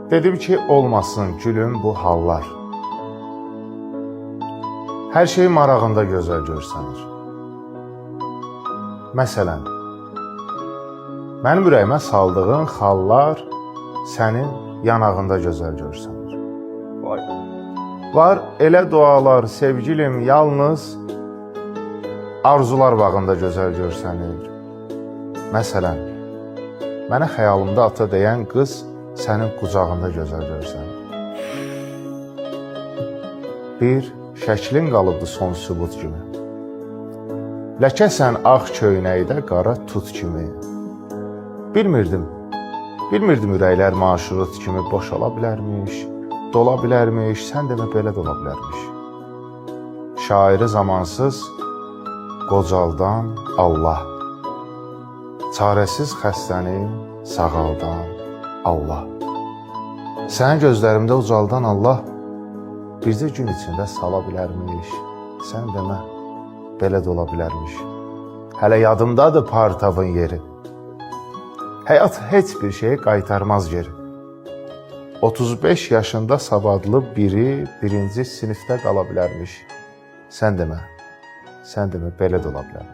Dedim ki, olmasın gülüm bu hallar. Hər şey marağında gözəl görsənir. Məsələn, mənim ürəyimə saldığın xallar sənin yanağında gözəl görsənir. Var elə dualar sevgilim yalnız arzular bağında gözəl görsənir. Məsələn, mənə xəyalımda ata deyən qız sənin qucağında gözəl görsənir. Bir şəklin qalıbdı son sübut kimi. Ləkəsən ağ köynəkdə qara tut kimi. Bilmirdim ürəklər maşrut kimi boşala bilərmiş, dola bilərmiş, sən demə belə dola bilərmiş. Şairi zamansız qocaldan Allah, çarəsiz xəstəni sağaldan Allah. Sənin gözlərimdə ucaldan Allah, bircə gün içində sala bilərmiş, sən demə belə də ola bilərmiş. Hələ yadımdadır partavın yeri. Həyat heç bir şeyi qaytarmaz geri. 35 yaşında savadlı biri birinci sinifdə qala bilərmiş. Sən demə belə də ola bilərmiş.